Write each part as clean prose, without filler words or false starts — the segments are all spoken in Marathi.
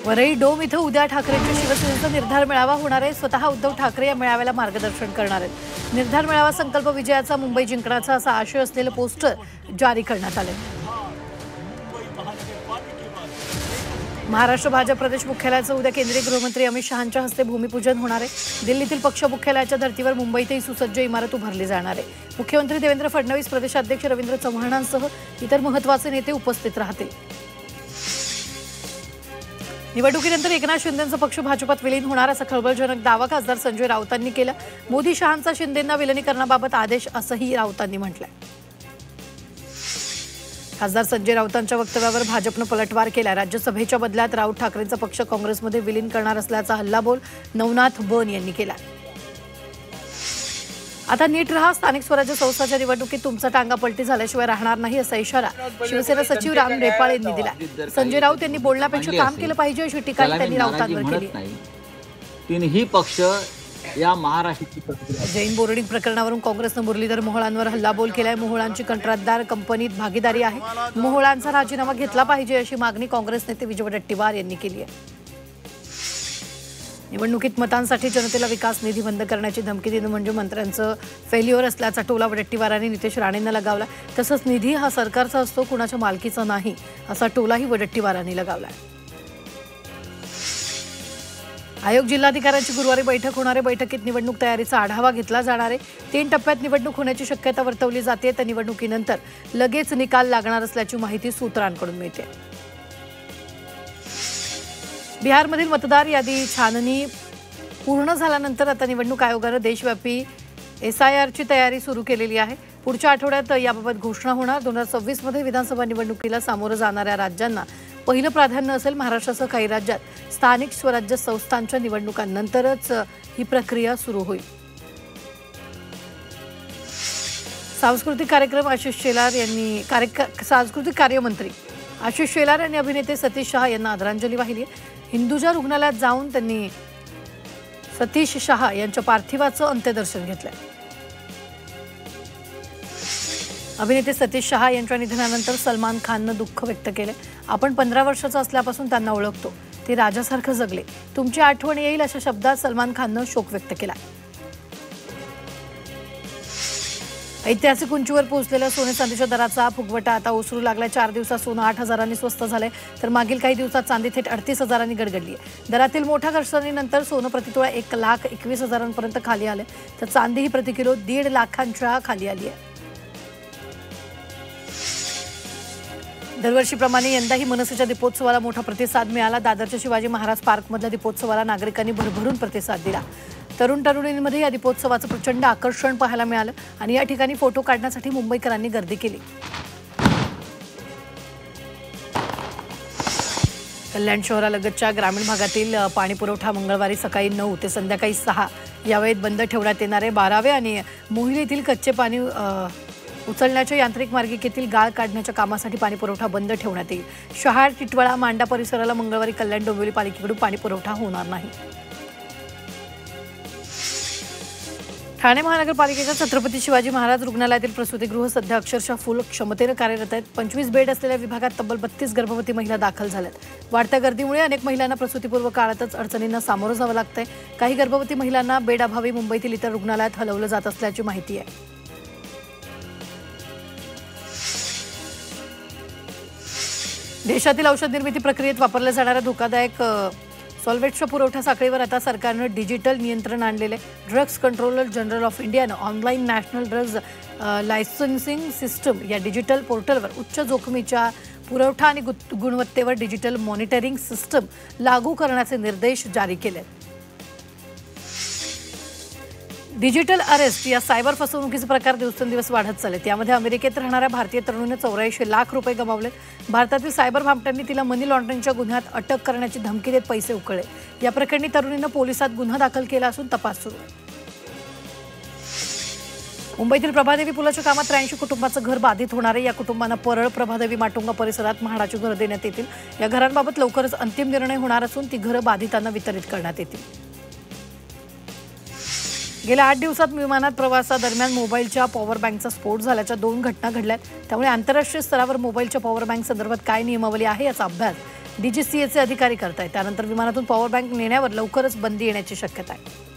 वरळी डोम इथं उद्या ठाकरेंच्या शिवसेनेचा निर्धार मेळावा होणार आहे। स्वतः उद्धव ठाकरे या मेळाव्याला मार्गदर्शन करणार आहेत। निर्धार मेळावा संकल्प विजयाचा, मुंबई जिंकण्याचा असा आशय असलेले पोस्टर जारी करण्यात आले। महाराष्ट्र भाजप प्रदेश मुख्यालयाचं उद्या केंद्रीय गृहमंत्री अमित शहांच्या हस्ते भूमिपूजन होणार आहे। दिल्लीतील पक्ष मुख्यालयाच्या धर्तीवर मुंबईतही सुसज्ज इमारत उभारली जाणार आहे। मुख्यमंत्री देवेंद्र फडणवीस, प्रदेशाध्यक्ष रवींद्र चव्हाणांसह इतर महत्त्वाचे नेते उपस्थित राहतील। निवडणुकीनंतर एकनाथ शिंदेंचा पक्ष भाजपात विलीन होणार असा खळबळजनक दावा खासदार संजय राऊतांनी केला। मोदी शहांचा शिंदेंना विलिनीकरणाबाबत आदेश असंही राऊतांनी म्हटलंय। खासदार संजय राऊतांच्या वक्तव्यावर भाजपनं पलटवार केला। राज्यसभेच्या बदल्यात राऊत ठाकरेंचा पक्ष काँग्रेसमध्ये विलीन करणार असल्याचा हल्लाबोल नवनाथ बन यांनी केला। आता नीट रहा, स्थानिक स्वराज्य संस्थांच्या निवडणुकीत तुमचा टांगा पलटी झाल्याशिवाय राहणार नाही असा इशारा शिवसेना सचिव राम ढेपाळ यांनी दिला। संजय राऊत यांनी बोलण्यापेक्षा काम केलं पाहिजे अशी टीका त्यांनी राऊतांवर केली। तीनही पक्ष या महाराष्ट्र जैन बोर्डिंग प्रकरणावरून काँग्रेसनं मुरलीधर मोहोळांवर हल्लाबोल केलाय। मोहोळांची कंत्राटदार कंपनीत भागीदारी आहे। मोहोळांचा राजीनामा घेतला पाहिजे अशी मागणी काँग्रेस नेते विजय वडेट्टीवार यांनी केली आहे। निवडणुकीत मतांसाठी जनतेला विकास निधी बंद करण्याची धमकी देणं म्हणजे मंत्र्यांचं फेल्युअर असल्याचा टोला वडेट्टीवारांनी नितेश राणेंना लगावला। तसंच निधी हा सरकारचा असतो, कुणाच्या मालकीचा नाही असा टोलाही वडेट्टीवारांनी लगावला। आयोग जिल्हाधिकाऱ्यांची गुरुवारी बैठक होणार आहे। बैठकीत निवडणूक तयारीचा आढावा घेतला जाणार आहे। 3 टप्प्यात निवडणूक होण्याची शक्यता वर्तवली जाते। त्या निवडणुकीनंतर लगेच निकाल लागणार असल्याची माहिती सूत्रांकडून मिळते। बिहारमधील मतदार यादी छाननी पूर्ण झाल्यानंतर आता निवडणूक आयोगाने देशव्यापी SIRची तयारी सुरू केलेली आहे। पुढच्या आठवड्यात याबाबत घोषणा होणार। 2026 मध्ये विधानसभा निवडणुकीला सामोरं जाणाऱ्या राज्यांना पहिलं प्राधान्य असेल। महाराष्ट्रासह काही राज्यात स्थानिक स्वराज्य संस्थांच्या निवडणुकांनंतरच ही प्रक्रिया सुरू होईल। सांस्कृतिक कार्यक्रम आशिष शेलार यांनी सांस्कृतिक कार्यमंत्री आशिष शेलार यांनी अभिनेते सतीश शहा यांना आदरांजली वाहिली आहे। हिंदुजा रुग्णालयात जाऊन त्यांनी सतीश शहा यांच्या पार्थिवाचं अंत्यदर्शन घेतलंय। अभिनेते सतीश शहा यांच्या निधनानंतर सलमान खाननं दुःख व्यक्त केले। आपण 15 वर्षाचा असल्यापासून त्यांना ओळखतो, ते राजासारखं जगले, तुमची आठवण येईल अशा शब्दात सलमान खाननं शोक व्यक्त केला। ऐतिहासिक उंचीवर पोहोचलेल्या सोने चांदीच्या दराचा फुगवटा आता ओसरू लागला। 4 दिवसात सोनं 8,000 स्वस्त झालंय, तर मागील काही दिवसात चांदी थेट 38,000 गडगडली आहे। दरातील मोठ्या घसरणीनंतर सोनं प्रतितोळा 1,21,000 खाली आले, तर चांदी ही प्रति किलो 1.5 लाखांच्या खाली आली आहे। दरवर्षीप्रमाणे यंदाही मनसेच्या दीपोत्सवाला मोठा प्रतिसाद मिळाला। दादरच्या शिवाजी महाराज पार्कमधल्या दीपोत्सवाला नागरिकांनी भरभरून प्रतिसाद दिला। तरुण तरुणींमध्ये या दीपोत्सवाचं प्रचंड आकर्षण पाहायला मिळालं आणि या ठिकाणी फोटो काढण्यासाठी मुंबईकरांनी गर्दी केली। कल्याण शहरालगतच्या ग्रामीण भागातील पाणी पुरवठा मंगळवारी सकाळी 9 ते संध्याकाळी 6 या वेळेत बंद ठेवण्यात येणार आहे। 12वे आणि मोहिनीतील कच्चे पाणी उचलण्याच्या यांत्रिक मार्गिकेतील गाळ काढण्याच्या कामासाठी पाणी पुरवठा बंद ठेवण्यात येईल। शहाड, टिटवाळा, मांडा परिसराला मंगळवारी कल्याण डोंबिवली पालिकेकडून पाणी पुरवठा होणार नाही। ठाणे महानगरपालिकेच्या छत्रपती शिवाजी महाराज रुग्णालयातील प्रसूतीगृह सध्या अक्षरशः फुल क्षमतेने कार्यरत आहेत। 25 बेड असलेल्या विभागात तब्बल 32 गर्भवती महिला दाखल झाल्यात। वाढत्या गर्दीमुळे अनेक महिलांना प्रसूतीपूर्व काळातच अडचणींना सामोरं जावं लागतंय। काही गर्भवती महिलांना बेडाभावी मुंबईतील इतर रुग्णालयात हलवलं जात असल्याची माहिती आहे। देशातील औषध निर्मिती प्रक्रियेत वापरल्या जाणाऱ्या धोकादायक सॉल्व्हेट्सच्या पुरवठा साखळीवर आता सरकारनं डिजिटल नियंत्रण आणलेले। ड्रग्स कंट्रोलर जनरल ऑफ इंडियानं online national drugs licensing system या डिजिटल पोर्टलवर उच्च जोखमीच्या पुरवठा आणि गुणवत्तेवर डिजिटल मॉनिटरिंग सिस्टम लागू करण्याचे निर्देश जारी केले। डिजिटल अरेस्ट या सायबर फसवणुकीचे प्रकार दिवसेंदिवस वाढत चाललेत। यामध्ये अमेरिकेत राहणाऱ्या भारतीय तरुणीने 84 लाख रुपये गमावले। भारतातील सायबर भामट्यांनी तिला मनी लॉन्ड्रिंगच्या गुन्ह्यात अटक करण्याची धमकी देत पैसे उकळले। या प्रकरणी तरुणीनं पोलिसात गुन्हा दाखल केला असून तपास सुरू आहे। मुंबईतील प्रभादेवी पुलाच्या कामात 83 कुटुंबाचं घर बाधित होणार आहे। या कुटुंबांना परळ, प्रभादेवी, माटुंगा परिसरात म्हाडाची घरं देण्यात येतील। या घरांबाबत लवकरच अंतिम निर्णय होणार असून ती घरं बाधितांना वितरित करण्यात येतील। गेल्या 8 दिवसात विमानात प्रवासादरम्यान मोबाईलच्या पॉवर बँकचा स्फोट झाल्याच्या 2 घटना घडल्यात। त्यामुळे आंतरराष्ट्रीय स्तरावर मोबाईलच्या पॉवर बँक संदर्भात काय नियमावली आहे याचा अभ्यास DGCAचे अधिकारी करतायत. त्यानंतर विमानातून पॉवर बँक नेण्यावर लवकरच बंदी येण्याची शक्यता आहे.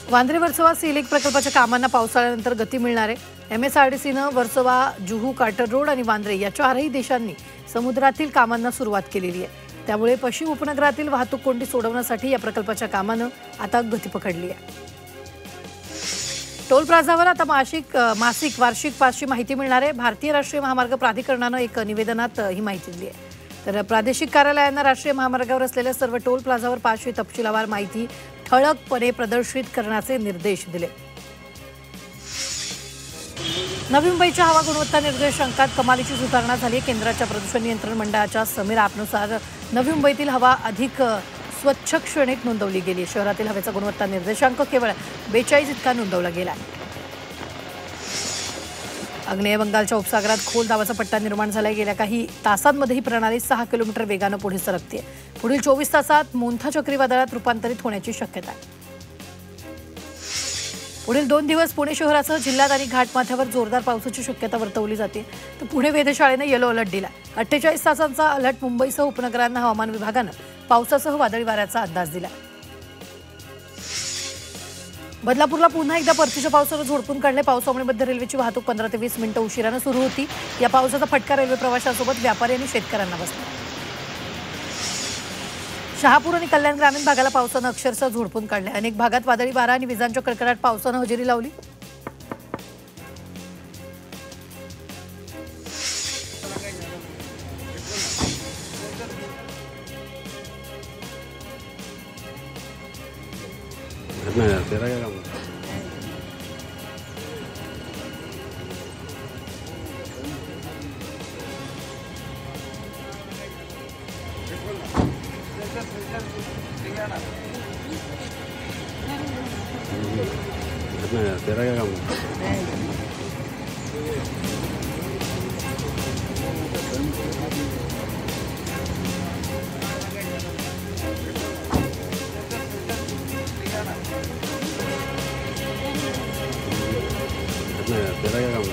वांद्रे वर्सोवा सी लिंक प्रकल्पाच्या कामांना पावसाळ्यानंतर गती मिळणार आहे. MSRDCनं वर्सोवा, जुहू, कार्टर रोड आणि वांद्रे या चारही देशांनी समुद्रातील कामांना सुरुवात केलेली आहे. त्यामुळे पश्चिम उपनगरातील वाहतूक कोंडी सोडवण्यासाठी या प्रकल्पाच्या कामानं आता गती पकडली आहे. टोल प्लाझावर आता मासिक वार्षिक पासची माहिती मिळणार आहे. भारतीय राष्ट्रीय महामार्ग प्राधिकरणानं एक निवेदनात ही माहिती दिली आहे. तर प्रादेशिक कार्यालयांना राष्ट्रीय महामार्गावर असलेल्या सर्व टोल प्लाझावर पासची तपशीलवार माहिती ठळकपणे प्रदर्शित करण्याचे निर्देश दिले. नवी मुंबईच्या हवा गुणवत्ता निर्देशांकात कमालीची सुधारणा झाली. केंद्राच्या प्रदूषण नियंत्रण मंडळाच्या समीर ॲपनुसार नवी मुंबईतील हवा अधिक स्वच्छ श्रेणीत नोंदवली गेली. शहरातील हवेचा गुणवत्ता निर्देशांक केवळ 42 इतका नोंदवला गेला. आग्नेय बंगालच्या उपसागरात खोल दाबाचा पट्टा निर्माण झाला. गेल्या काही तासांमध्ये ही प्रणाली 6 किलोमीटर वेगानं पुढे सरकते. पुढील 24 तासात मोन्था चक्रीवादळात रूपांतरित होण्याची शक्यता आहे. पुढील 2 दिवस पुणे शहरासह जिल्ह्यात आणि घाटमाथ्यावर जोरदार पावसाची शक्यता वर्तवली जाते. तर पुणे वेधशाळेनं येलो अलर्ट दिला. 48 तासांचा अलर्ट मुंबईसह उपनगरांना हवामान विभागानं पावसासह वादळी वाऱ्याचा अंदाज दिला. बदलापूरला पुन्हा एकदा परतीच्या पावसानं झोडपून काढले. पावसामुळे मध्य रेल्वेची वाहतूक 15 ते 20 मिनिटं उशिरानं सुरू होती. या पावसाचा फटका रेल्वे प्रवाशांसोबत व्यापारी आणि शेतकऱ्यांना बसला. शहापूर आणि कल्याण ग्रामीण भागाला पावसानं अक्षरशः झोडपून काढले. अनेक भागात वादळी वारा आणि विजांच्या कडकडाट पावसानं हजेरी लावली. तेरा क्या काम तेरा क्या काम तेरा क्या काम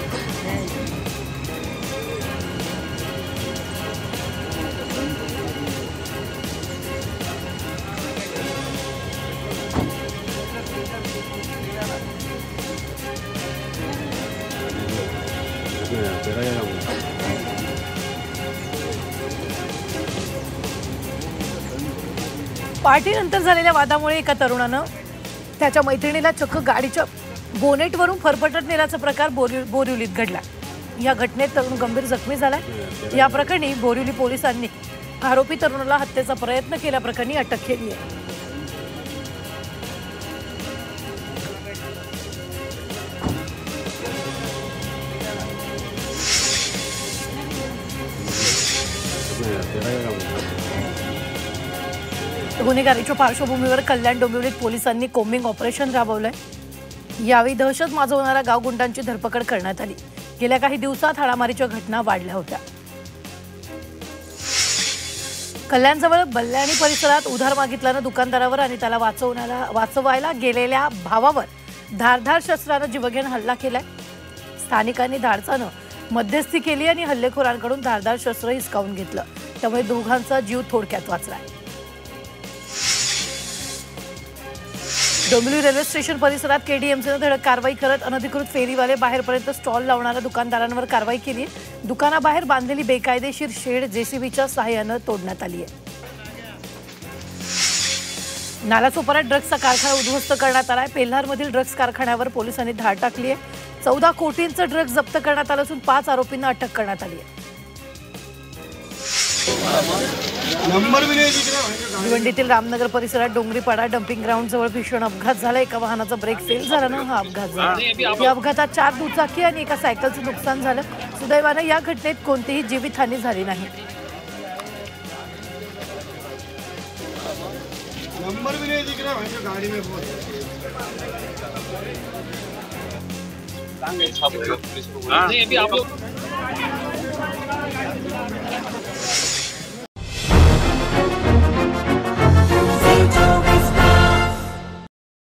तेरा क्या काम पार्टीनंतर झालेल्या वादामुळे एका तरुणानं त्याच्या मैत्रिणीला चक्क गाडीच्या बोनेटवरून फरफटत नेल्याचा प्रकार बोरिवलीत घडला. या घटनेत तरुण गंभीर जखमी झाला. या प्रकरणी बोरिवली पोलिसांनी आरोपी तरुणाला हत्येचा प्रयत्न केल्याप्रकरणी अटक केली आहे. गुन्हेगारीच्या पार्श्वभूमीवर कल्याण डोंबिवलीत पोलिसांनी कोम्बिंग ऑपरेशन राबवलंय. यावेळी दहशत माजवणाऱ्या गावगुंडांची धरपकड करण्यात आली. गेल्या काही दिवसात हाणामारीच्या घटना वाढल्या होत्या. कल्याणजवळ बल्ल्याणी परिसरात उधार मागितल्यानं दुकानदारावर आणि त्याला वाचवायला गेलेल्या भावावर धारधार शस्त्रानं जीवघेण हल्ला केलाय. स्थानिकांनी धाडसानं मध्यस्थी केली आणि हल्लेखोरांकडून धारदार शस्त्र हिसकावून घेतलं. त्यामुळे दोघांचा जीव थोडक्यात वाचलाय. डोंबिवली रेल्वे स्टेशन परिसरात KDMCनं धडक कारवाई करत अनधिकृत फेरीवाले बाहेरपर्यंत स्टॉल लावणाऱ्या दुकानदारांवर कारवाई केली. दुकानाबाहेर बांधलेली बेकायदेशीर शेड JCBच्या सहाय्यानं तोडण्यात आली आहे. नालासोपाऱ्यात ड्रग्सचा कारखाना उद्ध्वस्त करण्यात आलाय. पेल्हारमधील ड्रग्स कारखान्यावर पोलिसांनी धाड टाकली आहे. 14 कोटींचं ड्रग्स जप्त करण्यात आलं असून 5 आरोपींना अटक करण्यात आली आहे. भिवंडीतील रामनगर परिसरात डोंगरीपाडा डम्पिंग ग्राउंड जवळ भीषण अपघात झाला. एका वाहनाचा ब्रेक फेल झाल्यानं हा अपघात झाला. या अपघातात 4 दुचाकी आणि एका सायकलचं नुकसान झालं. सुदैवानं या घटनेत कोणतीही जीवितहानी झाली नाही. नंबर भी नहीं दिख रहा है गाड़ी में बहुत।